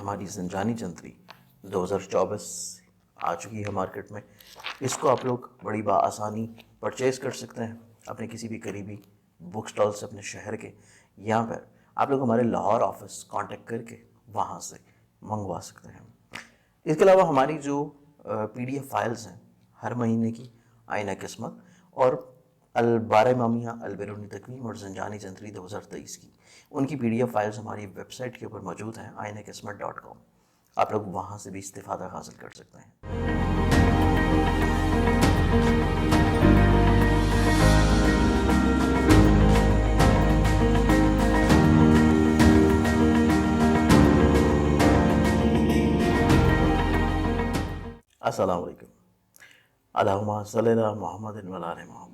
हमारी ज़ंजानी जंतरी 2024 आ चुकी है मार्केट में। इसको आप लोग बड़ी बआसानी परचेज़ कर सकते हैं अपने किसी भी करीबी बुक स्टॉल से अपने शहर के, या फिर आप लोग हमारे लाहौर ऑफिस कांटेक्ट करके वहाँ से मंगवा सकते हैं। इसके अलावा हमारी जो PDF फाइल्स हैं हर महीने की आईना किस्मत और बारह अलबेरूनी तकवीम और ज़ंजानी जंतरी 2023 की, उनकी PDF फाइल्स हमारी वेबसाइट के ऊपर मौजूद हैं ainakismat.com। आप लोग वहाँ से भी इस्तिफ़ादा हासिल कर सकते हैं। अस्सलाम वालेकुम। अल्लाहुम्मा सल्ली अला मुहम्मद व आले मुहम्मद।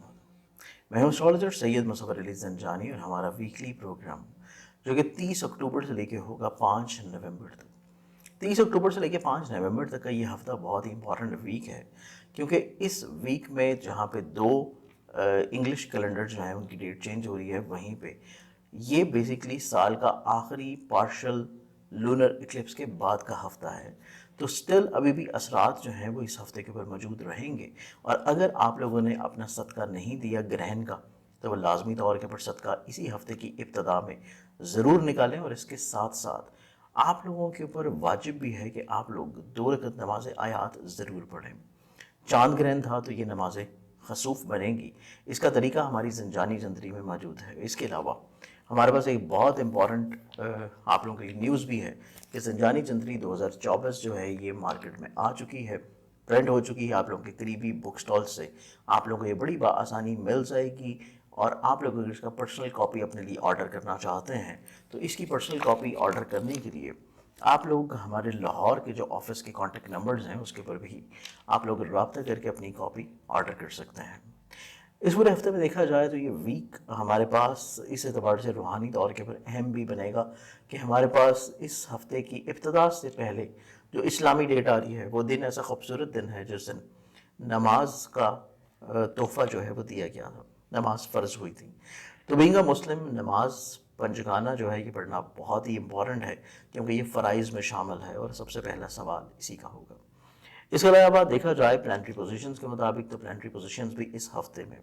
मैं हूँ एस्ट्रोलॉजर सैयद मुज़फ़्फ़र अली ज़ंजानी और हमारा वीकली प्रोग्राम जो कि 30 अक्टूबर से लेके होगा 5 नवंबर तक। 30 अक्टूबर से लेके 5 नवंबर तक का ये हफ़्ता बहुत ही इंपॉर्टेंट वीक है, क्योंकि इस वीक में जहाँ पे दो इंग्लिश कैलेंडर जो है उनकी डेट चेंज हो रही है, वहीं पे ये बेसिकली साल का आखिरी पार्शल लूनर इक्लिप्स के बाद का हफ्ता है। तो स्टिल अभी भी असरात जो हैं वो इस हफ्ते के ऊपर मौजूद रहेंगे, और अगर आप लोगों ने अपना सदका नहीं दिया ग्रहण का, तो वह लाजमी तौर के ऊपर सदका इसी हफ्ते की इब्तदा में ज़रूर निकालें। और इसके साथ साथ आप लोगों के ऊपर वाजिब भी है कि आप लोग 2 रकत नमाज आयात ज़रूर पढ़ें। चांद ग्रहण था तो ये नमाज़ें खसूफ बनेंगी। इसका तरीका हमारी ज़ंजानी जंतरी में मौजूद है। इसके अलावा हमारे पास एक बहुत इम्पॉर्टेंट आप लोगों के लिए न्यूज़ भी है कि ज़ंजानी जंतरी 2024 जो है ये मार्केट में आ चुकी है, प्रिंट हो चुकी है। आप लोगों के करीबी बुक स्टॉल से आप लोगों को ये बड़ी बआसानी मिल जाएगी। और आप लोग अगर इसका पर्सनल कॉपी अपने लिए ऑर्डर करना चाहते हैं, तो इसकी पर्सनल कॉपी ऑर्डर करने के लिए आप लोग हमारे लाहौर के जो ऑफिस के कॉन्टेक्ट नंबर्स हैं उसके ऊपर भी आप लोग रब्ता करके अपनी कॉपी ऑर्डर कर सकते हैं। इस पूरे हफ्ते में देखा जाए तो ये वीक हमारे पास इस एतबार से रूहानी तौर के ऊपर अहम भी बनेगा कि हमारे पास इस हफ्ते की इब्तदा से पहले जो इस्लामी डेट आ रही है वो दिन ऐसा खूबसूरत दिन है जिस दिन नमाज का तोहफ़ा जो है वो दिया गया था, नमाज फ़र्ज हुई थी। तो बीइंग अ मुस्लिम नमाज पंजगाना जो है ये पढ़ना बहुत ही इम्पॉर्टेंट है, क्योंकि ये फ़राइज़ में शामिल है और सबसे पहला सवाल इसी का होगा। इसके अलावा देखा जाए प्लानिटरी पोजीशंस के मुताबिक, तो प्लानिटरी पोजीशंस भी इस हफ्ते में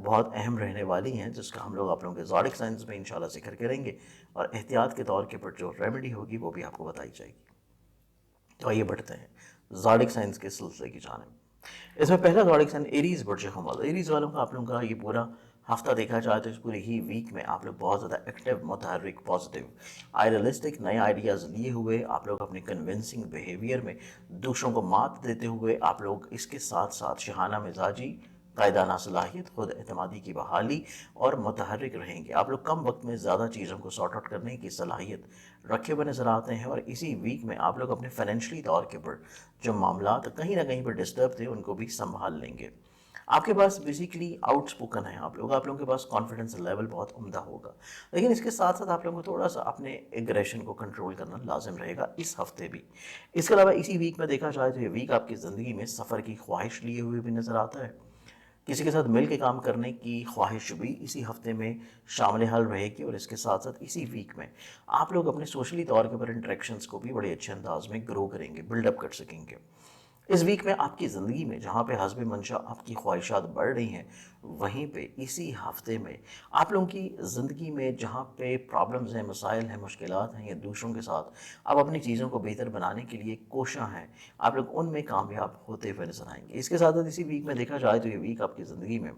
बहुत अहम रहने वाली हैं, जिसका हम लोग आप लोगों के ज़ोडिक साइंस में इंशाल्लाह जिक्र करेंगे, और एहतियात के तौर के ऊपर जो रेमेडी होगी वो भी आपको बताई जाएगी। तो आइए बढ़ते हैं ज़ोडिक साइंस के सिलसिले की जानिब। इसमें पहला ज़ोडिक साइन एरीज़ बुर्ज हमल। एरीज़ वालों का आप लोगों का ये पूरा हफ्ता देखा जाए तो इस पूरे ही वीक में आप लोग बहुत ज़्यादा एक्टिव, मुतहर्रिक, पॉजिटिव, आइडियलिस्टिक नए आइडियाज़ लिए हुए आप लोग अपने कन्विंसिंग बिहेवियर में दूसरों को मात देते हुए आप लोग इसके साथ साथ शहाना मिजाजी, कायदाना सलाहियत, खुद एतमादी की बहाली और मुतहर्रिक रहेंगे। आप लोग कम वक्त में ज़्यादा चीज़ों को सॉर्ट आउट करने की सलाहियत रखे हुए नज़र आते हैं। और इसी वीक में आप लोग अपने फाइनेंशली तौर के ऊपर जो मामला कहीं ना कहीं पर डिस्टर्ब थे उनको भी संभाल लेंगे। आपके पास बेसिकली आउटस्पोकन है आप लोगों के पास कॉन्फिडेंस लेवल बहुत उम्दा होगा, लेकिन इसके साथ साथ आप लोगों को थोड़ा सा अपने एग्रेशन को कंट्रोल करना लाजिम रहेगा इस हफ्ते भी। इसके अलावा इसी वीक में देखा जाए तो ये वीक आपकी ज़िंदगी में सफ़र की ख्वाहिश लिए हुए भी नज़र आता है। किसी के साथ मिल के काम करने की ख्वाहिश भी इसी हफ्ते में शामिल हाल रहेगी। और इसके साथ साथ इसी वीक में आप लोग अपने सोशली तौर के ऊपर इंटरेक्शंस को भी बड़े अच्छे अंदाज में ग्रो करेंगे, बिल्डअप कर सकेंगे। इस वीक में आपकी ज़िंदगी में जहाँ पे हस्ब मंशा आपकी ख्वाहिशात बढ़ रही हैं, वहीं पे इसी हफ्ते में आप लोगों की ज़िंदगी में जहाँ पे प्रॉब्लम्स हैं, मसाइल हैं, मुश्किलात हैं, या दूसरों के साथ आप अपनी चीज़ों को बेहतर बनाने के लिए कोशिश हैं, आप लोग उनमें कामयाब होते हुए नजर आएंगे। इसके साथ साथ इसी वीक में देखा जाए तो ये वीक आपकी ज़िंदगी में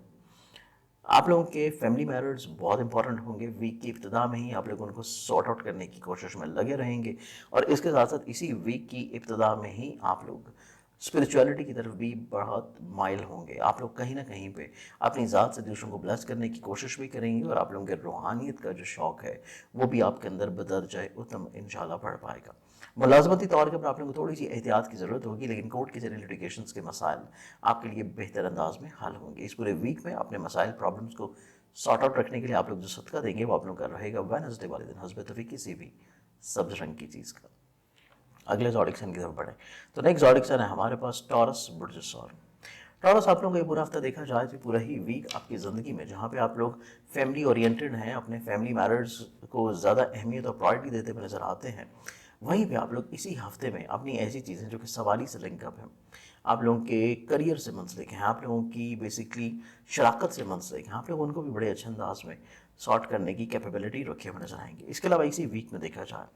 आप लोगों के फैमिली मैटर्स बहुत इंपॉर्टेंट होंगे। वीक की इब्तिदा में ही आप लोग उनको सॉर्ट आउट करने की कोशिश में लगे रहेंगे, और इसके साथ साथ इसी वीक की इब्तिदा में ही आप लोग स्पिरिचुअलिटी की तरफ भी बहुत माइल होंगे। आप लोग कहीं ना कहीं पे अपनी ज़ात से दूसरों को ब्लेस करने की कोशिश भी करेंगे, और आप लोगों के रूहानियत का जो शौक़ है वो भी आपके अंदर बदरजाए उत्तम इंशाल्लाह बढ़ पाएगा। मुलाजमती तौर पर आप लोगों को थोड़ी सी एहतियात की ज़रूरत होगी, लेकिन कोर्ट के जरिए लिटिगेशंस के मसाइल आपके लिए बेहतर अंदाज में हल होंगे। इस पूरे वीक में अपने मसाइल प्रॉब्लम्स को सॉर्ट आउट रखने के लिए आप लोग जो सदका देंगे वो आप लोग का रहेगा वेडनेसडे वाले दिन हस्ब तौफीक किसी भी सब्ज रंग की चीज़ का। अगले ज़ोडिक साइन की तरफ बढ़े तो नेक्स्ट ज़ोडिक साइन है हमारे पास टॉरस बुर्ज सौर। टॉरस आप लोगों का ये पूरा हफ्ता देखा जाए तो पूरा ही वीक आपकी ज़िंदगी में जहाँ पे आप लोग फैमिली ओरिएंटेड हैं, अपने फैमिली मैटर्स को ज़्यादा अहमियत और प्रायोरिटी देते हुए नज़र आते हैं, वहीं पे आप लोग इसी हफ्ते में अपनी ऐसी चीज़ें जो कि सवारी से लिंक अप हैं, आप लोगों के करियर से मुंसलिक हैं, आप लोगों की बेसिकली शराकत से मुंसलिक हैं, आप लोग उनको भी बड़े अच्छे अंदाज में सॉर्ट करने की कैपेबिलिटी रखे हुए नजर आएंगे। इसके अलावा इसी वीक में देखा जाए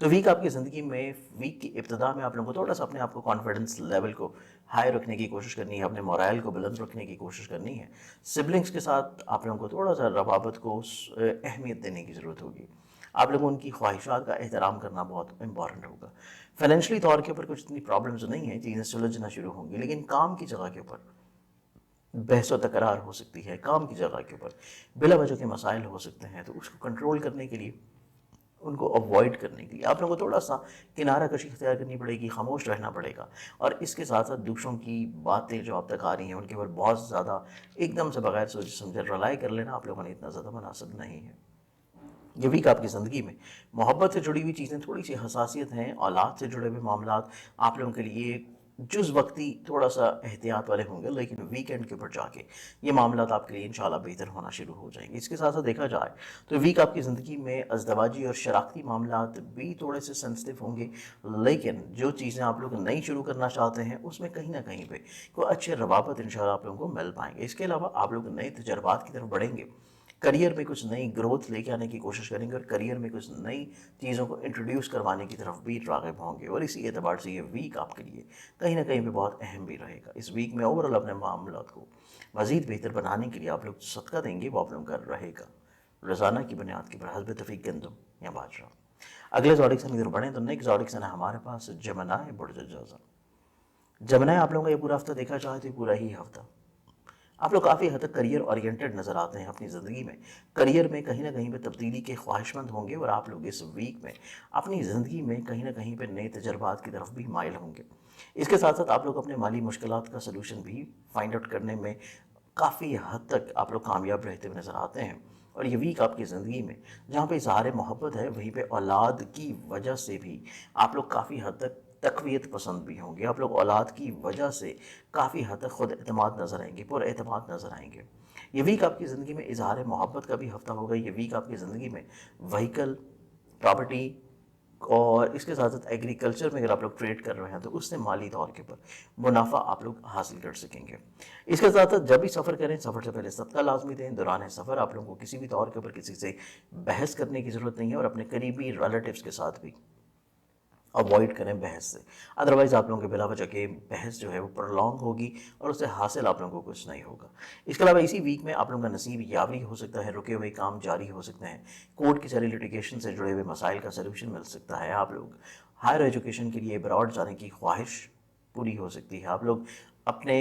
तो वीक आपकी ज़िंदगी में, वीक की इब्तिदा में आप लोगों को थोड़ा सा अपने आप को कॉन्फिडेंस लेवल को हाई रखने की कोशिश करनी है, अपने मोरल को बुलंद रखने की कोशिश करनी है। सिबलिंग्स के साथ आप लोगों को थोड़ा सा रवाबत को अहमियत देने की ज़रूरत होगी। आप लोगों उनकी ख्वाहिशात का एहतराम करना बहुत इंपॉर्टेंट होगा। फाइनेंशियली तौर के ऊपर कुछ इतनी प्रॉब्लम्स नहीं है, चीज़ें सुलझना शुरू होंगी, लेकिन काम की जगह के ऊपर बहस व तकरार हो सकती है, काम की जगह के ऊपर बिला वजह के मसाइल हो सकते हैं। तो उसको कंट्रोल करने के लिए, उनको अवॉइड करने के लिए आप लोगों को थोड़ा सा किनारा कशी इख्तियार करनी पड़ेगी, खामोश रहना पड़ेगा। और इसके साथ साथ दूसरों की बातें जो अब तक आ रही हैं उनके ऊपर बहुत ज़्यादा एकदम से बगैर सोच समझे रलाई कर लेना आप लोगों ने इतना ज़्यादा मुनासिब नहीं है। ये वीक आपकी ज़िंदगी में मोहब्बत से जुड़ी हुई चीज़ें, थोड़ी सी हसासियत हैं, औलाद से जुड़े हुए मामलात आप लोगों के लिए जुज़ वक्ती थोड़ा सा एहतियात वाले होंगे, लेकिन वीकेंड के ऊपर जाके ये मामलात आपके लिए इंशाल्लाह बेहतर होना शुरू हो जाएंगे। इसके साथ साथ देखा जाए तो वीक आपकी ज़िंदगी में अज़दवाजी और शराकती मामलात भी थोड़े से सेंसिटिव होंगे, लेकिन जो चीज़ें आप लोग नई शुरू करना चाहते हैं उसमें कहीं ना कहीं पे कोई अच्छे रवाबत इंशाल्लाह आप लोगों को मिल पाएंगे। इसके अलावा आप लोग नए तजर्बात की तरफ बढ़ेंगे, करियर में कुछ नई ग्रोथ लेके आने की कोशिश करेंगे और करियर में कुछ नई चीज़ों को इंट्रोड्यूस करवाने की तरफ भी राग़िब होंगे। और इसी एतबार से ये वीक आपके लिए कहीं ना कहीं पे बहुत अहम भी रहेगा। इस वीक में ओवरऑल अपने मामलात को मज़ीद बेहतर बनाने के लिए आप लोग सदका देंगे, वो आप लोगों का रहेगा रोज़ाना की बुनियाद के ऊपर हस्ब तौफीक गंदम या बादशाह। अगले ज़ोडिक सन की तरफ बढ़ें तो नेक्स्ट ज़ोडिक सन है हमारे पास जमनाए बुर्ज जौज़ा। जमनाए आप लोगों का ये पूरा हफ्ता देखा जाए तो पूरा ही हफ्ता आप लोग काफ़ी हद तक करियर ओरिएंटेड नज़र आते हैं अपनी ज़िंदगी में। करियर में कहीं ना कहीं पे तब्दीली के ख्वाहिशमंद होंगे और आप लोग इस वीक में अपनी ज़िंदगी में कहीं ना कहीं पे नए तजर्बात की तरफ भी माइल होंगे। इसके साथ साथ आप लोग अपने माली मुश्किलात का सलूशन भी फाइंड आउट करने में काफ़ी हद तक आप लोग कामयाब रहते हुए नज़र आते हैं। और ये वीक आपकी ज़िंदगी में जहाँ पे इज़हार मोहब्बत है, वहीं पे औलाद की वजह से भी आप लोग काफ़ी हद तक तक़वियत पसंद भी होंगे। आप लोग औलाद की वजह से काफ़ी हद तक खुद एतमाद नज़र आएंगे, पुर एतमाद नज़र आएंगे। ये वीक आपकी ज़िंदगी में इज़हार मोहब्बत का भी हफ्ता होगा। ये वीक आपकी ज़िंदगी में व्हीकल, प्रॉपर्टी और इसके साथ साथ एग्रीकल्चर में अगर आप लोग ट्रेड कर रहे हैं तो उससे माली तौर के ऊपर मुनाफा आप लोग हासिल कर सकेंगे। इसके साथ साथ जब भी सफ़र करें, सफ़र से पहले सदका लाजमी दें। दौरान सफ़र आप लोगों को किसी भी तौर के ऊपर किसी से बहस करने की ज़रूरत नहीं है और अपने करीबी रिलेटिव्स के साथ भी अवॉइड करें बहस से। अदरवाइज़ आप लोगों के बिला वजह के बहस जो है वो प्रलॉन्ग होगी और उससे हासिल आप लोगों को कुछ नहीं होगा। इसके अलावा इसी वीक में आप लोगों का नसीब यावरी हो सकता है, रुके हुए काम जारी हो सकते हैं, कोर्ट की सारी लिटिगेशन से जुड़े हुए मसाइल का सलूशन मिल सकता है। आप लोग हायर एजुकेशन के लिए अब्रॉड जाने की ख्वाहिश पूरी हो सकती है। आप लोग अपने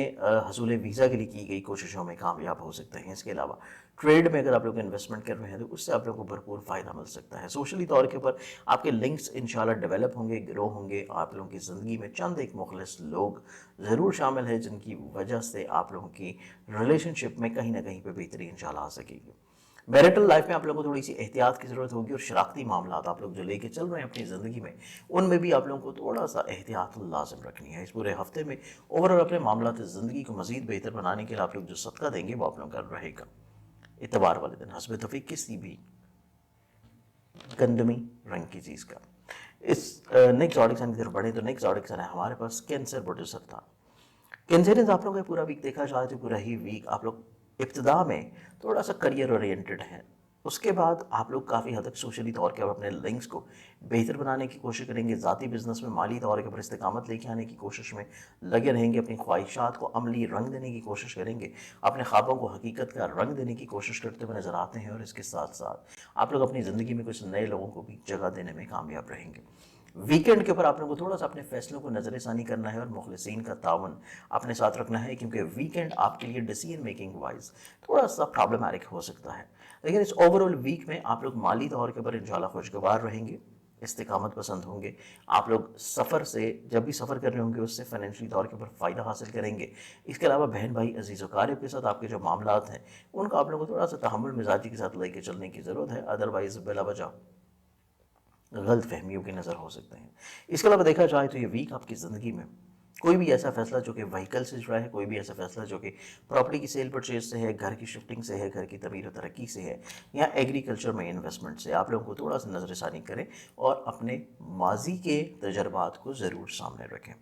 हसूल वीज़ा के लिए की गई कोशिशों में कामयाब हो सकते हैं। इसके अलावा ट्रेड में अगर आप लोग इन्वेस्टमेंट कर रहे हैं तो उससे आप लोगों को भरपूर फ़ायदा मिल सकता है। सोशली तौर के ऊपर आपके लिंक्स इंशाल्लाह डेवलप होंगे, ग्रो होंगे। आप लोगों की ज़िंदगी में चंद एक मुखलिस लोग ज़रूर शामिल हैं जिनकी वजह से आप लोगों की रिलेशनशिप में कहीं ना कहीं पर बेहतरी इंशाल्लाह आ सकेगी। मैरिटल लाइफ में आप लोगों को थोड़ी सी एहतियात की ज़रूरत होगी और शराकती मामला आप लोग जो लेके चल रहे हैं अपनी ज़िंदगी में, उनमें भी आप लोगों को थोड़ा सा एहतियात लाजम रखनी है। इस पूरे हफ्ते में ओवरऑल अपने मामला ज़िंदगी को मज़ीद बेहतर बनाने के लिए आप लोग जो सदका देंगे वो आप लोगों का रहेगा इतवार वाले दिन हस्ब तौफीक किसी भी गंदमी रंग की चीज़ का। इस नेक्स्ट ऑडिक्शन की तरफ बढ़े तो नेक्स्ट ऑडिक्शन है हमारे पास कैंसर बोर्ड सरता। कैंसरियंस आप लोगों का पूरा वीक देखा जाए तो पूरा ही वीक आप लोग इब्तिदा में थोड़ा सा करियर ओरिएंटेड हैं। उसके बाद आप लोग काफ़ी हद तक सोशली तौर के अपने लिंक्स को बेहतर बनाने की कोशिश करेंगे, ज़ाती बिजनेस में माली तौर के ऊपर इस्तेकामत लेके आने की कोशिश में लगे रहेंगे, अपनी ख्वाहिशात को अमली रंग देने की कोशिश करेंगे, अपने ख्वाबों को हकीकत का रंग देने की कोशिश करते हुए नज़र आते हैं। और इसके साथ साथ आप लोग अपनी ज़िंदगी में कुछ नए लोगों को भी जगह देने में कामयाब रहेंगे। वीकेंड के ऊपर आप लोगों को थोड़ा सा अपने फैसलों को नज़रसानी करना है और मुखलिसीन का तावन अपने साथ रखना है, क्योंकि वीकेंड आपके लिए डिसीजन मेकिंग वाइज थोड़ा सा प्रॉब्लमैटिक हो सकता है। लेकिन इस ओवरऑल वीक में आप लोग माली तौर के ऊपर इंशाल्लाह खुशगवार रहेंगे, इस्तिकामत पसंद होंगे। आप लोग सफ़र से जब भी सफ़र कर रहे होंगे उससे फाइनेंशियली तौर के ऊपर फ़ायदा हासिल करेंगे। इसके अलावा बहन भाई अजीज़ व क़ारिब के साथ आपके जो मामलात हैं उनका आप लोगों को थोड़ा सा तहम्मुल मिजाजी के साथ लेके चलने की ज़रूरत है, अदरवाइज़ बिला वजह गलत फहमियों की नज़र हो सकते हैं। इसके अलावा देखा जाए तो ये वीक आपकी ज़िंदगी में कोई भी ऐसा फैसला जो कि व्हीकल से जुड़ा है, कोई भी ऐसा फैसला जो कि प्रॉपर्टी की सेल परचेज से है, घर की शिफ्टिंग से है, घर की तमीर और तरक्की से है, या एग्रीकल्चर में इन्वेस्टमेंट से, आप लोगों को थोड़ा सा नज़रसानी करें और अपने माजी के तजर्बात को ज़रूर सामने रखें।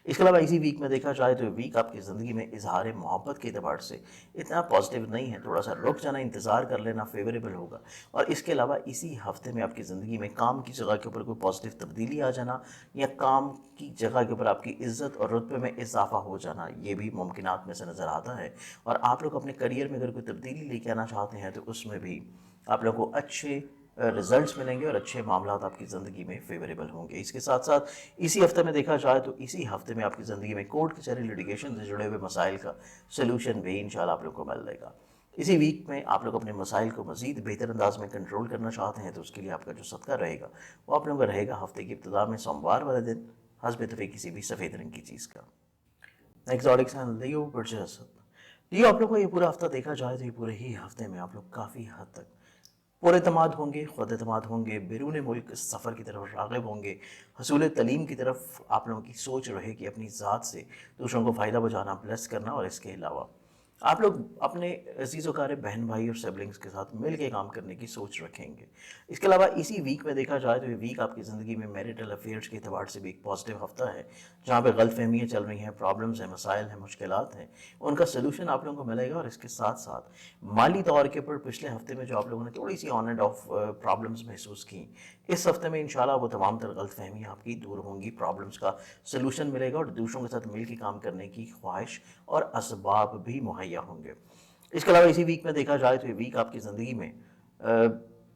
इसके अलावा इसी वीक में देखा जाए तो वीक आपकी ज़िंदगी में इजहार मोहब्बत के अतबार से इतना पॉजिटिव नहीं है, थोड़ा सा रुक जाना, इंतज़ार कर लेना फेवरेबल होगा। और इसके अलावा इसी हफ्ते में आपकी ज़िंदगी में काम की जगह के ऊपर कोई पॉजिटिव तब्दीली आ जाना, या काम की जगह के ऊपर आपकी इज़्ज़त और रुतबे में इजाफा हो जाना, ये भी मुमकिनात में से नज़र आता है। और आप लोग अपने करियर में अगर कोई तब्दीली लेके आना चाहते हैं तो उसमें भी आप लोग को अच्छे रिजल्ट्स मिलेंगे और अच्छे मामला आपकी ज़िंदगी में फेवरेबल होंगे। इसके साथ साथ इसी हफ्ते में देखा जाए तो इसी हफ्ते में आपकी ज़िंदगी में कोर्ट कचहरी लिटिगेशन से जुड़े हुए मसाइल का सोल्यूशन भी इंशाल्लाह आप लोग को मिल जाएगा। इसी वीक में आप लोग अपने मसाइल को मज़ीद बेहतर अंदाज में कंट्रोल करना चाहते हैं तो उसके लिए आपका जो सदका रहेगा वो आप लोगों का रहेगा हफ्ते की इब्तिदा में सोमवार वाले दिन हस्ब इत्तेफाक किसी भी सफ़ेद रंग की चीज़ का। एक्सोटिक सन लियो बर्चस। लियो आप लोग को ये पूरा हफ्ता देखा जाए तो ये पूरे ही हफ्ते में आप लोग काफ़ी हद तक पुरएतमाद होंगे, खुद-एतमाद होंगे, बैरून मुल्क सफ़र की तरफ राग़िब होंगे, हसूल तलीम की तरफ आप लोगों की सोच रहेगी अपनी ज़ात से दूसरों को फ़ायदा पहुँचाना, प्लस करना। और इसके अलावा आप लोग अपने अज़ीज़ व क़ारिब बहन भाई और सिबलिंग्स के साथ मिल के काम करने की सोच रखेंगे। इसके अलावा इसी वीक में देखा जाए तो ये वीक आपकी ज़िंदगी में मैरिटल अफेयर्स के एतबार से भी एक पॉजिटिव हफ्ता है, जहाँ पे गलतफहमियाँ चल रही हैं, प्रॉब्लम्स हैं, मसाइल हैं, मुश्किलात हैं, उनका सलूशन आप लोगों को मिलेगा। और इसके साथ साथ माली तौर के ऊपर पिछले हफ्ते में जो आप लोगों ने थोड़ी सी ऑन एंड ऑफ प्रॉब्लम्स महसूस की, इस हफ्ते में इंशाल्लाह वो तमाम तर गलतफहमियाँ आपकी दूर होंगी, प्रॉब्लम्स का सलूशन मिलेगा और दूसरों के साथ मिल के काम करने की ख्वाहिश और असबाब भी मुहैया होंगे। इसके अलावा इसी वीक में देखा जाए तो ये वीक आपकी ज़िंदगी में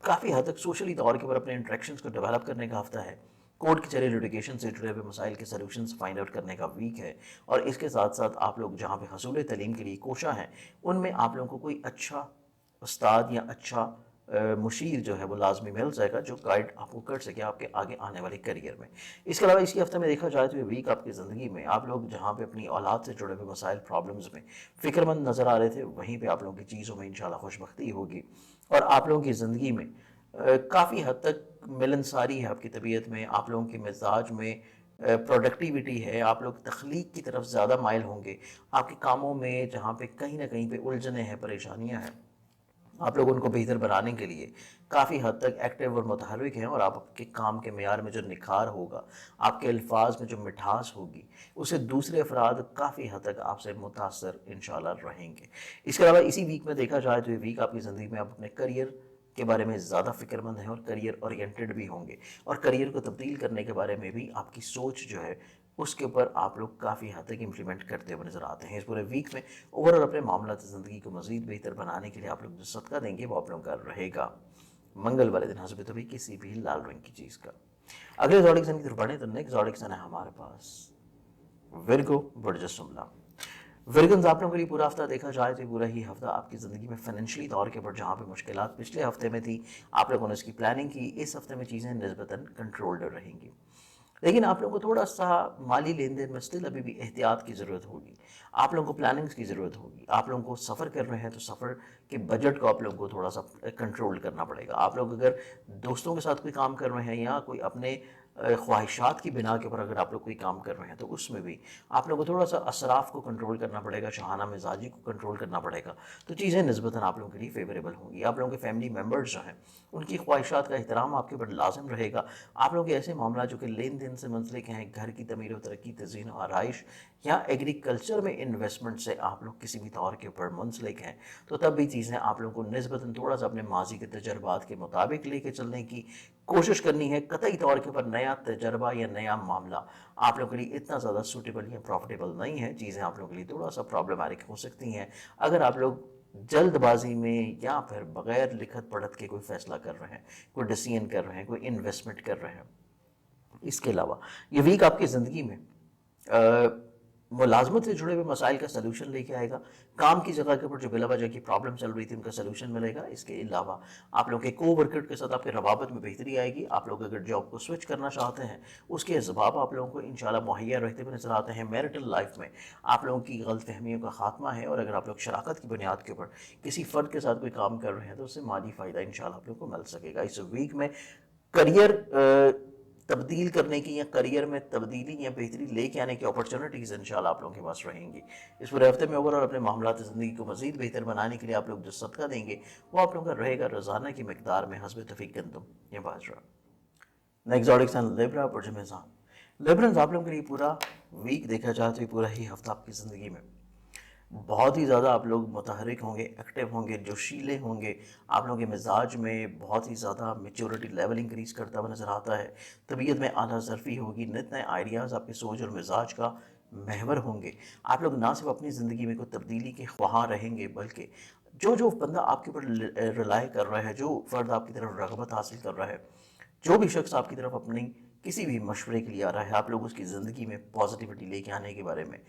काफ़ी हद तक सोशली तौर के ऊपर अपने इंट्रैक्शंस को डेवलप करने का हफ्ता है। कोर्ट कचहरी लिटिगेशन से जुड़े हुए मसाइल के सलूशंस फाइंड आउट करने का वीक है। और इसके साथ साथ आप लोग जहाँ पे हसूल तलीम के लिए कोशा हैं, उनमें आप लोगों को कोई अच्छा उस्ताद या अच्छा मुशीर जो है वो लाजमी मिल जाएगा जो गाइड आपको कर सके आपके आगे आने वाले करियर में। इसके अलावा इसी हफ्ते में देखा जाए तो ये वीक आपकी ज़िंदगी में आप लोग जहाँ पे अपनी औलाद से जुड़े हुए मसाइल प्रॉब्लम्स में फ़िक्रमंद नज़र आ रहे थे, वहीं पे आप लोगों की चीज़ों में इंशाल्लाह खुशबख्ती होगी और आप लोगों की ज़िंदगी में काफ़ी हद तक मिलनसारी है आपकी तबीयत में, आप लोगों के मिजाज में प्रोडक्टिविटी है, आप लोग तख्लीक की तरफ ज़्यादा माइल होंगे। आपके कामों में जहाँ पे कहीं ना कहीं पे उलझने हैं, परेशानियाँ हैं, आप लोग उनको बेहतर बनाने के लिए काफ़ी हद तक एक्टिव और मुतहर्रिक हैं। और आप आपके काम के मेयार में जो निखार होगा, आपके अल्फाज में जो मिठास होगी, उसे दूसरे अफराद काफ़ी हद तक आपसे मुतासर इंशाल्लाह रहेंगे। इसके अलावा इसी वीक में देखा जाए तो ये वीक आपकी ज़िंदगी में आप अपने करियर के बारे में ज़्यादा फ़िक्रमंद हैं और करियर ओरिएंटेड भी होंगे। और करियर को तब्दील करने के बारे में भी आपकी सोच जो है उसके ऊपर आप लोग काफ़ी हद तक इम्प्लीमेंट करते हुए नज़र आते हैं। इस पूरे वीक में ओवरऑल अपने मामला ज़िंदगी को मज़ीद बेहतर बनाने के लिए आप लोग जो सदका देंगे वो आप लोगों का रहेगा मंगल वाले दिन हस्ब तभी किसी भी लाल रंग की चीज़ का। अगले ज़ोडिक सन की तरफ बढ़े तो नेक्स्ट ज़ोडिक सन है हमारे पास विर्गो बर्जसुमला। विर्गन्स आप लोगों के लिए पूरा हफ्ता देखा जाए तो पूरा ही हफ्ता आपकी ज़िंदगी में फाइनेंशियली तौर के ऊपर जहाँ पे मुश्किलात पिछले हफ्ते में थी, आप लोगों ने इसकी प्लानिंग की, इस हफ्ते में चीज़ें निस्बतन कंट्रोल्ड रहेंगी। लेकिन आप लोगों को थोड़ा सा माली लेन देन में स्टिल अभी भी एहतियात की ज़रूरत होगी। आप लोगों को प्लानिंग्स की ज़रूरत होगी। आप लोगों को सफ़र कर रहे हैं तो सफ़र के बजट को आप लोगों को थोड़ा सा कंट्रोल करना पड़ेगा। आप लोग अगर दोस्तों के साथ कोई काम कर रहे हैं या कोई अपने ख्वाहिशात की बिना के ऊपर अगर आप लोग कोई काम कर रहे हैं तो उसमें भी आप लोगों को थोड़ा सा असराफ को कंट्रोल करना पड़ेगा, शाहाना मिजाजी को कंट्रोल करना पड़ेगा। तो चीज़ें निस्बतन आप लोगों के लिए फेवरेबल होंगी। आप लोगों के फैमिली मेम्बर्स जो हैं उनकी ख्वाहिशात का एहतराम आपके ऊपर लाजिम रहेगा। आप लोगों के ऐसे मामला जो कि लेन देन से मुंसलिक हैं, घर की तमीर व तरक्की, तज़ीन व आराइश या एग्रीकल्चर में इन्वेस्टमेंट से आप लोग किसी भी तौर के ऊपर मुंसलिक हैं, तो तब भी चीज़ें आप लोगों को निस्बतन थोड़ा सा अपने माजी के तजर्बात के मुताबिक लेके चलने की कोशिश करनी है। कतई तौर के ऊपर नया तजर्बा या नया मामला आप लोगों के लिए इतना ज़्यादा सूटेबल या प्रॉफिटेबल नहीं है। चीज़ें आप लोगों के लिए थोड़ा सा प्रॉब्लमैटिक हो सकती हैं अगर आप लोग जल्दबाजी में या फिर बगैर लिखत पढ़त के कोई फ़ैसला कर रहे हैं, कोई डिसीजन कर रहे हैं, कोई इन्वेस्टमेंट कर रहे हैं। इसके अलावा ये वीक आपकी ज़िंदगी में मुलाजमत से जुड़े हुए मसाइल का सलूशन लेके आएगा। काम की जगह के ऊपर जो बिला वजह की प्रॉब्लम चल रही थी उनका सलूशन मिलेगा। इसके अलावा आप लोग के को वर्कर के साथ आपके रवाबत में बेहतरी आएगी। आप लोग अगर जॉब को स्विच करना चाहते हैं उसके असबाब आप लोगों को इंशाल्लाह मुहैया रहते हुए नजर आते हैं। मैरिटल लाइफ में आप लोगों की गलतफहमियों का खात्मा है और अगर आप लोग शराकत की बुनियाद के ऊपर किसी फ़र्द के साथ कोई काम कर रहे हैं तो उससे माली फ़ायदा इंशाल्लाह आप लोग को मिल सकेगा। इस वीक में करियर तब्दील करने की या करियर में तब्दीली या बेहतरी लेके आने की अपॉर्चुनिटीज़ इंशाल्लाह आप लोगों के पास रहेंगी। इस पूरे हफ्ते में ओवरऑल अपने मामलात ज़िंदगी को मज़ीद बेहतर बनाने के लिए आप लोग जो सदका देंगे वो आप लोगों का रहेगा रोज़ाना की मिकदार में हस्ब तौफीक गंदम या बाजरा। नेक्स्ट ज़ोडिक साइन लिब्रा, बुर्ज मीज़ान। लिब्रन्स आप लोगों के लिए पूरा वीक देखा जाए तो ये पूरा ही हफ्ता आपकी ज़िंदगी में बहुत ही ज़्यादा आप लोग मुतहरिक होंगे, एक्टिव होंगे, जोशीले होंगे। आप लोगों के मिजाज में बहुत ही ज़्यादा मेच्योरिटी लेवल इंक्रीज़ करता हुआ नज़र आता है। तबीयत में आला ज़रफ़ी होगी, नित नए आइडियाज़ आपके सोच और मिजाज का महवर होंगे। आप लोग ना सिर्फ अपनी ज़िंदगी में कोई तब्दीली के ख्वाहां रहेंगे, बल्कि जो जो बंदा आपके ऊपर रिलाई कर रहा है, जो फ़र्द आपकी तरफ रग़बत हासिल कर रहा है, जो भी शख्स आपकी तरफ अपनी किसी भी मशवरे के लिए आ रहा है, आप लोग उसकी ज़िंदगी में पॉजिटिविटी लेके आने के बारे में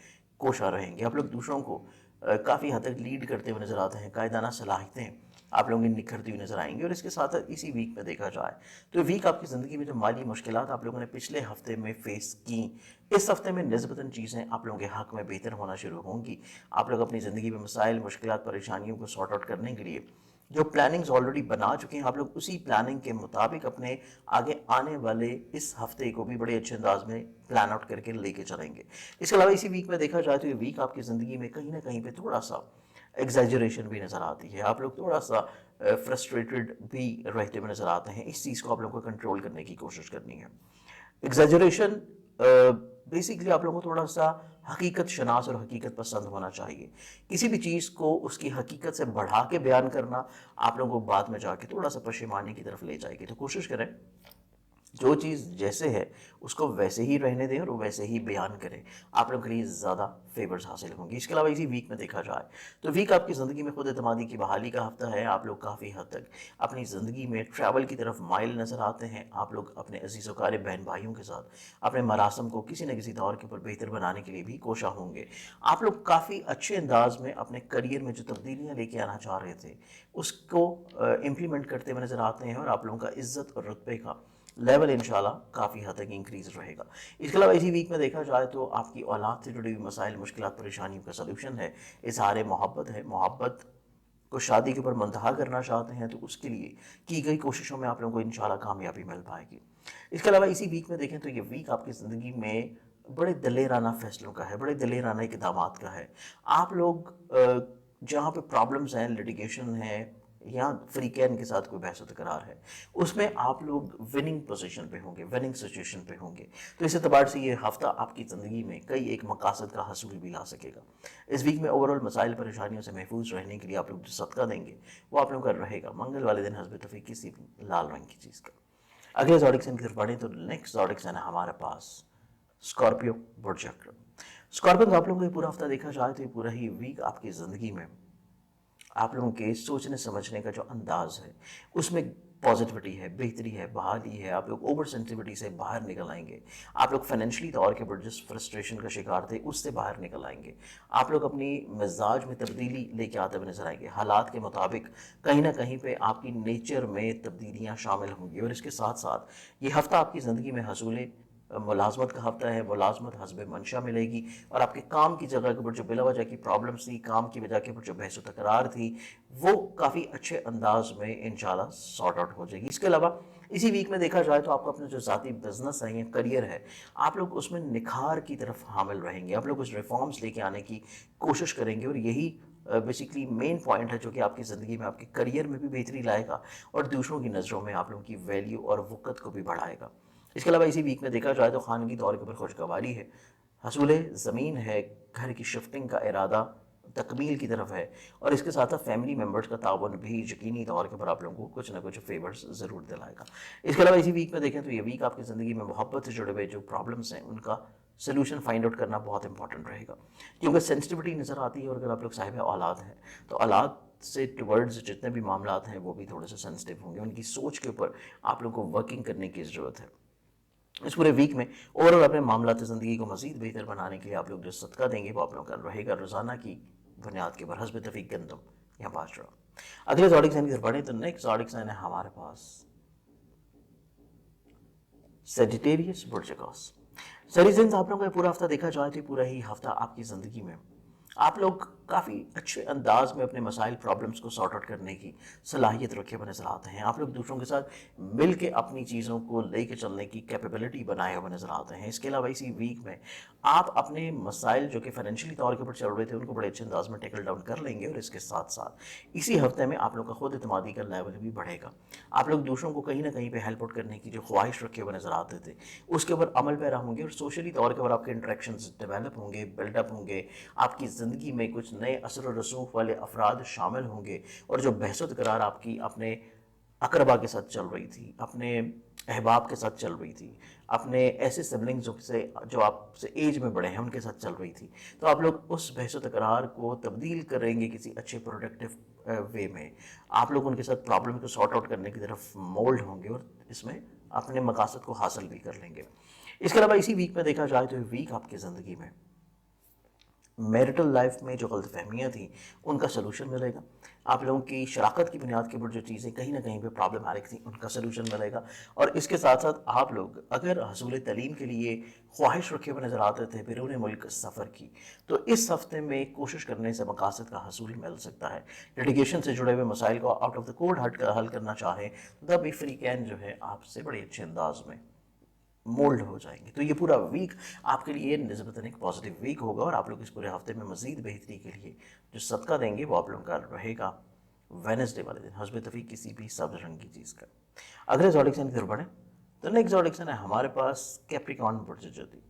कोशा रहेंगे। आप लोग दूसरों को काफ़ी हद तक लीड करते हुए नज़र आते हैं। कायदाना सलाहियतें आप लोगों की निखरती हुई नज़र आएंगी। और इसके साथ साथ इसी वीक में देखा जाए तो वीक आपकी ज़िंदगी में जो माली मुश्किलात आप लोगों ने पिछले हफ्ते में फ़ेस की, इस हफ्ते में निस्बतन चीज़ें आप लोगों के हक़ में बेहतर होना शुरू होंगी। आप लोग अपनी ज़िंदगी में मसाइल, मुश्किलात, परेशानियों को सॉर्ट आउट करने के लिए जो प्लानिंग्स ऑलरेडी बना चुके हैं, आप लोग उसी प्लानिंग के मुताबिक अपने आगे आने वाले इस हफ्ते को भी बड़े अच्छे अंदाज में प्लान आउट करके लेके चलेंगे। इसके अलावा इसी वीक में देखा जाए तो ये वीक आपकी ज़िंदगी में कहीं ना कहीं पे थोड़ा सा एग्जैजरेशन भी नज़र आती है। आप लोग थोड़ा सा फ्रस्ट्रेटेड भी रहते हुए नज़र आते हैं। इस चीज़ को आप लोग को कंट्रोल करने की कोशिश करनी है। एग्जैजरेशन बेसिकली आप लोगों को थोड़ा सा हकीकत शनास और हकीकत पसंद होना चाहिए। किसी भी चीज़ को उसकी हकीकत से बढ़ा के बयान करना आप लोगों को बाद में जाके थोड़ा सा पशेमानी की तरफ ले जाएगी। तो कोशिश करें जो चीज़ जैसे है उसको वैसे ही रहने दें और वैसे ही बयान करें। आप लोग के लिए ज़्यादा फेवर्स हासिल होंगी। इसके अलावा इसी वीक में देखा जाए तो वीक आपकी ज़िंदगी में खुद एतमादी की बहाली का हफ्ता है। आप लोग काफ़ी हद तक अपनी ज़िंदगी में ट्रैवल की तरफ माइल नज़र आते हैं। आप लोग अपने अजीज़ व बहन भाइयों के साथ अपने मरासम को किसी न किसी तौर के ऊपर बेहतर बनाने के लिए भी कोशा होंगे। आप लोग काफ़ी अच्छे अंदाज में अपने करियर में जो तब्दीलियाँ लेके आना चाह रहे थे उसको इम्प्लीमेंट करते हुए नज़र आते हैं। और आप लोगों का इज़्ज़त और रुतबे का लेवल इंशाल्लाह काफ़ी हद तक इंक्रीज़ रहेगा। इसके अलावा इसी वीक में देखा जाए तो आपकी औलाद से जुड़ी हुई मसाइल, मुश्किलात, परेशानियों का सलूशन है, इज़हार मोहब्बत है। मोहब्बत को शादी के ऊपर मुंतहा करना चाहते हैं तो उसके लिए की गई कोशिशों में आप लोगों को इंशाल्लाह कामयाबी मिल पाएगी। इसके अलावा इसी वीक में देखें तो ये वीक आपकी ज़िंदगी में बड़े दलेराना फैसलों का है, बड़े दलेराना इक़दामात का है। आप लोग जहाँ पे प्रॉब्लम्स हैं, लिटिगेशन है या फ्रीकैन के साथ कोई बहस तकरार है, उसमें आप लोग विनिंग पोजीशन पे होंगे, विनिंग सिचुएशन पे होंगे। तो इस एतबार से ये हफ्ता आपकी ज़िंदगी में कई एक मकासद का हसूल भी ला सकेगा। इस वीक में ओवरऑल मसाइल, परेशानियों से महफूज रहने के लिए आप लोग जो सदका देंगे वो आप लोगों का रहेगा मंगल वाले दिन हस्ब तौफीक किसी लाल रंग की चीज़ का। अगले ज़ोडिक साइन की तरफ बढ़ें तो नेक्स्ट ज़ोडिक साइन है हमारे पास स्कॉर्पियो, बुर्ज अक्र। स्कॉर्पियो आप लोगों को पूरा हफ्ता देखा जाए तो ये पूरा ही वीक आपकी ज़िंदगी में आप लोगों के सोचने समझने का जो अंदाज़ है उसमें पॉजिटिविटी है, बेहतरी है, बहाली है। आप लोग ओवर सेंसिटिविटी से बाहर निकल आएंगे। आप लोग फाइनेंशियली तौर के ऊपर जिस फ्रस्ट्रेशन का शिकार थे उससे बाहर निकल आएंगे। आप लोग अपनी मिजाज में तब्दीली लेके आते हुए नजर आएंगे। हालात के मुताबिक कहीं ना कहीं पे आपकी नेचर में तब्दीलियाँ शामिल होंगी। और इसके साथ साथ ये हफ्ता आपकी ज़िंदगी में हसूल मुलाजमत का हफ्ता है। मुलाजमत हस्ब मंशा मिलेगी और आपके काम की जगह के ऊपर जो बिला वजह की प्रॉब्लम्स थी, काम की वजह के ऊपर जो बहस तकरार थी, वो काफ़ी अच्छे अंदाज में इंशाल्लाह सॉर्ट आउट हो जाएगी। इसके अलावा इसी वीक में देखा जाए तो आपका अपना जो ज़ाती बिजनेस है या करियर है, आप लोग उसमें निखार की तरफ हामिल रहेंगे। आप लोग उस रिफॉर्म्स लेके आने की कोशिश करेंगे और यही बेसिकली मेन पॉइंट है जो कि आपकी ज़िंदगी में, आपके करियर में भी बेहतरी लाएगा और दूसरों की नज़रों में आप लोगों की वैल्यू और वक़्त को भी बढ़ाएगा। इसके अलावा इसी वीक में देखा जाए तो खानगी तौर के ऊपर खुशगवारी है, हसूल ज़मीन है, घर की शिफ्टिंग का इरादा तकमील की तरफ है। और इसके साथ साथ फैमिली मेम्बर्स का ताउन भी यकीनी तौर के ऊपर आप लोगों को कुछ ना कुछ फेवर्स ज़रूर दिलाएगा। इसके अलावा इसी वीक में देखें तो ये वीक आपकी ज़िंदगी में मोहब्बत से जुड़े हुए जो प्रॉब्लम्स हैं उनका सोल्यूशन फाइंड आउट करना बहुत इंपॉर्टेंट रहेगा, क्योंकि सेंसिटिविटी नज़र आती है। और अगर आप लोग साहिब औलाद हैं तो औलाद से टुवर्ड्स जितने भी मामला हैं वो भी थोड़े से सेंसिटिव होंगे। उनकी सोच के ऊपर आप लोग को वर्किंग करने की ज़रूरत है। इस पूरे वीक में ओवरऑल अपने मामलात ज़िंदगी को मज़ीद बेहतर बनाने के लिए आप लोग जो सदका देंगे वो आप लोगों का रहेगा रोज़ाना की बुनियाद के ऊपर हस्ब तौफीक गंदम या बाजरा। अगले ज़ोडिक साइन की तरफ बढ़े तो नेक्स्ट ज़ोडिक साइन है हमारे पास सेजिटेरियस, बुर्ज अकॉस। सेजिटेरियस आप लोगों का पूरा हफ्ता देखा जाए तो पूरा ही हफ्ता आपकी ज़िंदगी में आप लोग काफ़ी अच्छे अंदाज में अपने मसाइल प्रॉब्लम्स को सॉर्ट आउट करने की सलाहियत रखे हुए नज़र आते हैं। आप लोग दूसरों के साथ मिल के अपनी चीज़ों को लेके चलने की कैपेबिलिटी बनाए हुए नज़र आते हैं। इसके अलावा इसी वीक में आप अपने मसाइल जो कि फाइनेंशियली तौर के ऊपर चल रहे थे उनको बड़े अच्छे अंदाज में टैकल डाउन कर लेंगे, और इसके साथ साथ इसी हफ्ते में आप लोग का खुद एतमादी का लेवल भी बढ़ेगा। आप लोग दूसरों को कहीं ना कहीं पे हेल्प आउट करने की जो ख्वाहिश रखे हुए नज़र आते थे उसके ऊपर अमल पैरा होंगे, और सोशली तौर के ऊपर आपके इंटरेक्शंस डेवलप होंगे, बिल्डअप होंगे। आपकी ज़िंदगी में कुछ नए असर और रसूख वाले अफराद शामिल होंगे, और जो बहस तकरार आपकी अपने अकरबा के साथ चल रही थी, अपने अहबाब के साथ चल रही थी, अपने ऐसे सिबलिंग्स से जो आपसे एज में बड़े हैं उनके साथ चल रही थी, तो आप लोग उस बहस तकरार को तब्दील करेंगे किसी अच्छे प्रोडक्टिव वे में। आप लोग उनके साथ प्रॉब्लम को सॉर्ट आउट करने की तरफ मोल्ड होंगे, और इसमें अपने मकासद को हासिल भी कर लेंगे। इसके अलावा इसी वीक में देखा जाए तो वीक आपकी ज़िंदगी में मैरिटल लाइफ में जो गलतफहमियाँ थी उनका सलूशन मिलेगा। आप लोगों की शराकत की बुनियाद के ऊपर जो चीज़ें कहीं ना कहीं पे प्रॉब्लमैटिक थी उनका सलूशन मिलेगा। और इसके साथ साथ आप लोग अगर हसूल तलीम के लिए ख्वाहिश रखे हुए नज़र आते थे बैरून मुल्क सफ़र की, तो इस हफ्ते में कोशिश करने से मकासद का हसूल मिल सकता है। लिटिगेशन से जुड़े हुए मसाइल को आउट ऑफ द कोर्ट हट कर हल करना चाहें तो द बी फ्री कैन जो है आपसे बड़े अच्छे अंदाज में मोल्ड हो जाएंगे। तो ये पूरा वीक आपके लिए निस्बतन एक पॉजिटिव वीक होगा, और आप लोग इस पूरे हफ्ते में मज़ीद बेहतरी के लिए जो सदका देंगे वो आप लोगों का रहेगा वेनसडे वाले दिन हस्ब तफ़ीक किसी भी सब्ज रंग की चीज़ का। अगले ज़ोडिक्सन की तरफ बढ़ें तो नेक्स्ट ज़ोडिक्सन है हमारे पास कैप्रिकॉर्न बर्जती।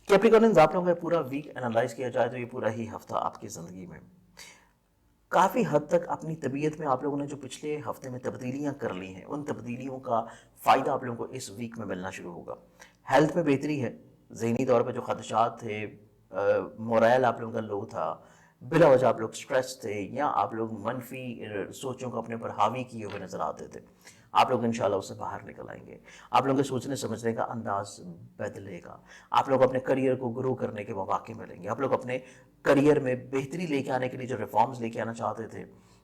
कैप्रिकॉर्नियंस आप लोगों का पूरा वीक एनालाइज किया जाए तो ये पूरा ही हफ्ता आपकी ज़िंदगी में काफ़ी हद तक अपनी तबीयत में आप लोगों ने जो पिछले हफ्ते में तब्दीलियां कर ली हैं उन तब्दीलियों का फ़ायदा आप लोगों को इस वीक में मिलना शुरू होगा। हेल्थ में बेहतरी है, ज़हनी तौर पर जो खदशात थे, मोरल आप लोगों का लो था, बिला वजह आप लोग स्ट्रेस थे, या आप लोग मनफी सोचों को अपने ऊपर हावी किए हुए नज़र आते थे, आप लोग इंशाल्लाह उससे बाहर निकल आएंगे। आप लोगों के सोचने समझने का अंदाज बदलेगा। आप लोग अपने करियर को ग्रो करने के मौके मिलेंगे। आप लोग अपने करियर में बेहतरी लेके आने के लिए जो रिफॉर्म्स लेके आना चाहते थे,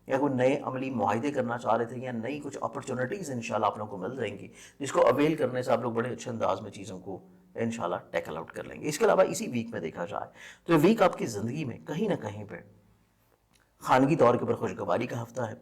या कोई नए अमली मुआहदे करना चाह रहे थे, या नई कुछ अपॉर्चुनिटीज़ इंशाल्लाह आप लोगों को मिल जाएंगी, जिसको अवेल करने से आप लोग बड़े अच्छे अंदाज में चीज़ों को इंशाल्लाह टैकल आउट कर लेंगे। इसके अलावा इसी वीक में देखा जाए तो वीक आपकी ज़िंदगी में कहीं ना कहीं पे खानगी तौर के ऊपर खुशगवारी का हफ्ता है।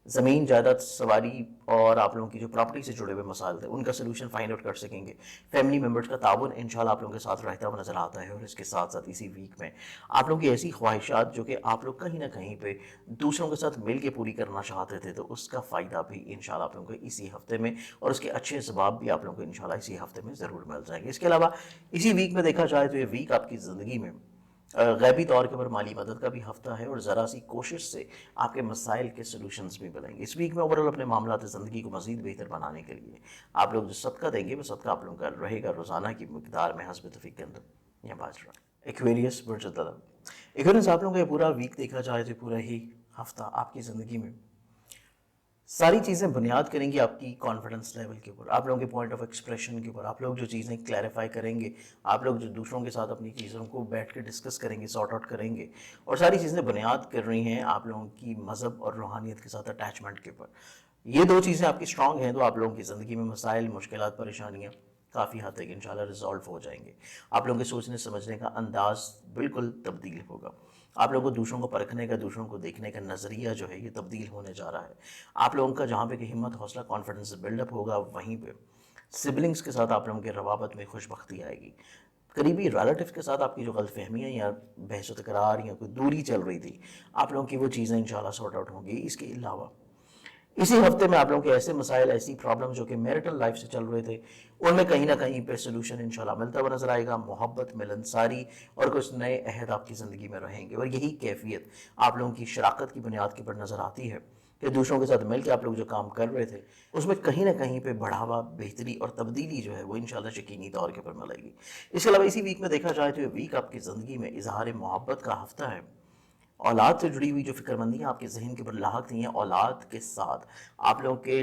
ज़मीन जायदाद सवारी और आप लोगों की जो प्रॉपर्टी से जुड़े हुए मसाइल थे उनका सोल्यूशन फाइंड आउट कर सकेंगे। फैमिली मेम्बर्स का ताउन इंशाल्लाह आप लोगों के साथ रहता हुआ नज़र आता है। और इसके साथ साथ इसी वीक में आप लोगों की ऐसी ख्वाहिशात जो कि आप लोग कहीं ना कहीं पे दूसरों के साथ मिल के पूरी करना चाहते थे, तो उसका फ़ायदा भी इंशाल्लाह आप लोगों को इसी हफ्ते में, और उसके अच्छे असबाब भी आप लोगों को इंशाल्लाह इसी हफ्ते में ज़रूर मिल जाएंगे। इसके अलावा इसी वीक में देखा जाए तो ये वीक आपकी ज़िंदगी में गैबी तौर के ऊपर माली मदद का भी हफ्ता है, और ज़रा सी कोशिश से आपके मसाइल के सलूशंस भी मिलेंगे। इस वीक में ओवरऑल अपने मामलात ज़िंदगी को मज़ीद बेहतर बनाने के लिए आप लोग जो सदका देंगे वो सदका आप लोगों का रहेगा रोज़ाना की मकदार में हस्ब तौफीक के अंदर या बाजरा। एक्वेरियस बुर्ज एक्वेरियस आप लोगों का ये पूरा वीक देखा जाए तो पूरा ही हफ्ता आपकी ज़िंदगी में सारी चीज़ें बुनियाद करेंगी आपकी कॉन्फिडेंस लेवल के ऊपर, आप लोगों के पॉइंट ऑफ एक्सप्रेशन के ऊपर। आप लोग जो चीज़ें क्लैरिफाई करेंगे, आप लोग जो दूसरों के साथ अपनी चीज़ों को बैठ के डिस्कस करेंगे, सॉर्ट आउट करेंगे, और सारी चीज़ें बुनियाद कर रही हैं आप लोगों की मज़हब और रूहानियत के साथ अटैचमेंट के ऊपर। ये दो चीज़ें आपकी स्ट्रांग हैं तो आप लोगों की ज़िंदगी में मसाइल, मुश्किलात, परेशानियाँ काफ़ी हद तक इंशाल्लाह रिजॉल्व हो जाएंगे। आप लोगों के सोचने समझने का अंदाज बिल्कुल तब्दील होगा। आप लोगों को दूसरों को परखने का, दूसरों को देखने का नज़रिया जो है ये तब्दील होने जा रहा है। आप लोगों का जहाँ पे कि हिम्मत, हौसला, कॉन्फिडेंस बिल्डअप होगा, वहीं पे सिबलिंग्स के साथ आप लोगों के रवाबत में खुशबख्ती आएगी। करीबी रिलेटिव के साथ आपकी जो गलतफहमियाँ या बहस तकरार या कोई दूरी चल रही थी, आप लोगों की वो चीज़ें इंशाल्लाह सॉर्ट आउट होंगी। इसके अलावा इसी हफ्ते में आप लोगों के ऐसे मसाइल, ऐसी प्रॉब्लम जो कि मैरिटल लाइफ से चल रहे थे उनमें कहीं ना कहीं पे सोल्यूशन इंशाल्लाह मिलता हुआ नजर आएगा। मोहब्बत, मिलनसारी और कुछ नए अहद आपकी ज़िंदगी में रहेंगे, और यही कैफियत आप लोगों की शराकत की बुनियाद के ऊपर नज़र आती है कि दूसरों के साथ मिलकर आप लोग जो काम कर रहे थे उसमें कहीं ना कहीं पे बढ़ावा, बेहतरी और तब्दीली जो है वो इंशाल्लाह यकीनी तौर के ऊपर मिलेगी। इसके अलावा इसी वीक में देखा जाए तो ये वीक आपकी ज़िंदगी में इजहार मोहब्बत का हफ्ता है। औलाद से जुड़ी हुई जो फिक्रमंदियाँ आपके जहन के ऊपर लाहक थी, औलाद के साथ आप लोगों के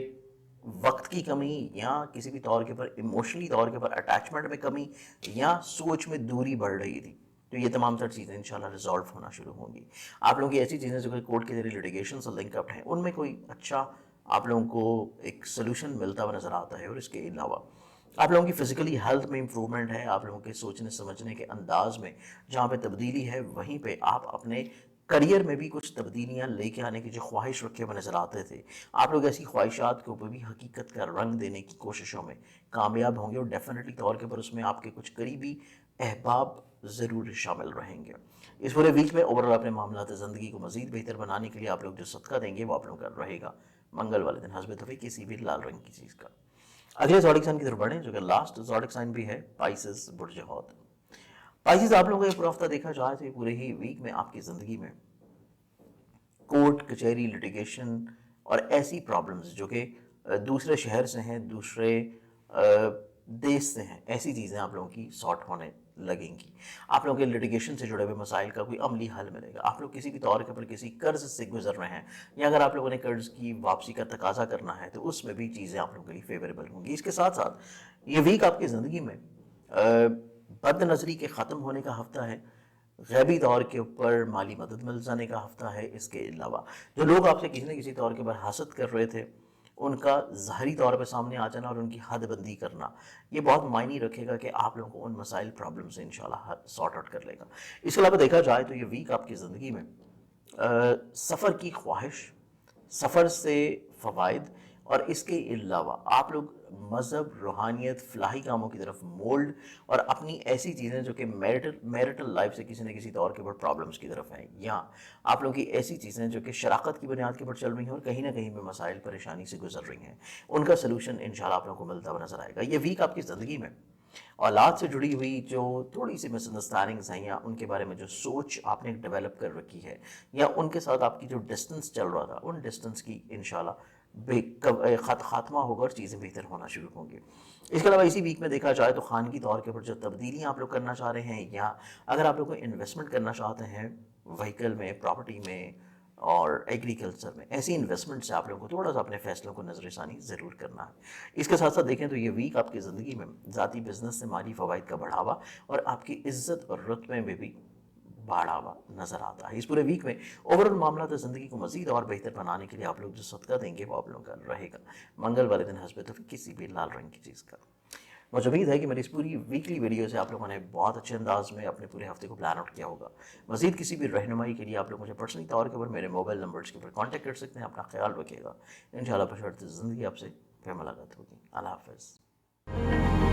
वक्त की कमी, या किसी भी तौर के ऊपर इमोशनली तौर के ऊपर अटैचमेंट में कमी, या सोच में दूरी बढ़ रही थी, तो ये तमाम तर चीज़ें इंशाल्लाह रिजॉल्व होना शुरू होंगी। आप लोगों की ऐसी चीज़ें जो कि कोर्ट के जरिए लिटिगेशन से लिंकअप हैं उनमें कोई अच्छा आप लोगों को एक सोल्यूशन मिलता हुआ नज़र आता है। और इसके अलावा آپ لوگوں کی فزیکلی ہیلتھ میں امپرومنٹ ہے، آپ لوگوں کے سوچنے سمجھنے کے انداز میں جہاں پہ تبدیلی ہے، وہیں پہ آپ اپنے کریئر میں بھی کچھ تبدیلیاں لے کے آنے کی جو خواہش رکھے ہوئے نظر آتے تھے، آپ لوگ ایسی خواہشات کے اوپر بھی حقیقت کا رنگ دینے کی کوششوں میں کامیاب ہوں گے، اور ڈیفینیٹلی طور کے پر اس میں آپ کے کچھ قریبی احباب ضرور شامل رہیں گے۔ اس پورے ویک میں اوورآل اپنے معاملات زندگی کو مزید بہتر بنانے کے لیے آپ لوگ جو صدقہ دیں گے وہ آپ لوگوں کا رہے گا منگل والے دن حسب توفیق کسی بھی لال رنگ کی چیز کا۔ اگلے زوڈک سائن کی طرف بڑھیں جو کہ لاسٹ زوڈک سائن بھی ہے، پائسس برج حوت۔ پائسس آپ لوگوں کا یہ پورا ہفتہ دیکھا جائے تو یہ پورے ہی ویک میں آپ کی زندگی میں کورٹ کچہری لٹیگیشن اور ایسی پرابلمز جو کہ دوسرے شہر سے ہیں، دوسرے دیش سے ہیں، ایسی چیزیں آپ لوگوں کی سارٹ ہونے لگیں گی۔ آپ لوگوں کے لٹیگیشن سے جڑے ہوئے مسائل کا کوئی عملی حل ملے گا۔ آپ لوگ کسی بھی طور کے پر کسی قرض سے گزر رہے ہیں، یا اگر آپ لوگوں نے قرض کی واپسی کا تقاضا کرنا ہے تو اس میں بھی چیزیں آپ لوگوں کے لیے فیوریبل ہوں گی۔ اس کے ساتھ ساتھ یہ ویک آپ کی زندگی میں بد نظری کے ختم ہونے کا ہفتہ ہے، غیبی طور کے اوپر مالی مدد مل جانے کا ہفتہ ہے۔ اس کے علاوہ جو لوگ آپ سے کسی نہ کسی طور کے اوپر حسد کر رہے تھے، ان کا ظاہری طور پہ سامنے آ جانا اور ان کی حد بندی کرنا، یہ بہت معنی رکھے گا کہ آپ لوگوں کو ان مسائل پرابلم سے انشاءاللہ سارٹ آؤٹ کر لے گا۔ اس کے علاوہ دیکھا جائے تو یہ ویک آپ کی زندگی میں سفر کی خواہش، سفر سے فوائد، اور اس کے علاوہ آپ لوگ مذہب، روحانیت، فلاحی کاموں کی طرف مولڈ، اور اپنی ایسی چیزیں جو کہ میرٹل لائف سے کسی نہ کسی طور کے اوپر پرابلمس کی طرف ہیں، یا آپ لوگوں کی ایسی چیزیں جو کہ شراکت کی بنیاد کے اوپر چل رہی ہیں اور کہیں نہ کہیں میں مسائل پریشانی سے گزر رہی ہیں، ان کا سلوشن انشاءاللہ آپ لوگوں کو ملتا ہوا نظر آئے گا۔ یہ ویک آپ کی زندگی میں اولاد سے جڑی ہوئی جو تھوڑی سی مس انڈرسٹینڈنگز ہیں، یا ان کے بارے میں جو سوچ آپ نے ڈیولپ کر رکھی ہے، یا ان کے ساتھ آپ کی جو ڈسٹنس چل رہا تھا، ان ڈسٹنس کی انشاءاللہ خاتمہ ہوگا اور چیزیں بہتر ہونا شروع ہوں گی۔ اس کے علاوہ اسی ویک میں دیکھا جائے تو خانگی طور کے اوپر جو تبدیلیاں آپ لوگ کرنا چاہ رہے ہیں، یا اگر آپ لوگ کو انویسٹمنٹ کرنا چاہتے ہیں وہیکل میں، پراپرٹی میں اور ایگریکلچر میں، ایسی انویسٹمنٹ سے آپ لوگوں کو تھوڑا سا اپنے فیصلوں کو نظر ثانی ضرور کرنا ہے۔ اس کے ساتھ ساتھ دیکھیں تو یہ ویک آپ کی زندگی میں ذاتی بزنس سے مالی فوائد کا بڑھاوا اور آپ کی عزت اور رتبے میں بھی بڑھاوا نظر آتا ہے۔ اس پورے ویک میں اوورآل معاملات زندگی کو مزید اور بہتر بنانے کے لیے آپ لوگ جو صدقہ دیں گے وہ آپ لوگوں کا رہے گا منگل والے دن حسب توفیق کسی بھی لال رنگ کی چیز کا۔ مجھے امید ہے کہ میری اس پوری ویکلی ویڈیو سے آپ لوگوں نے بہت اچھے انداز میں اپنے پورے ہفتے کو پلان آؤٹ کیا ہوگا۔ مزید کسی بھی رہنمائی کے لیے آپ لوگ مجھے پرسنلی طور کے اوپر میرے موبائل نمبرز کے اوپر کانٹیکٹ کر سکتے ہیں۔ اپنا خیال رکھیے گا، انشاءاللہ بشرط زندگی آپ سے پھر ملاقات ہوگی۔ اللہ حافظ۔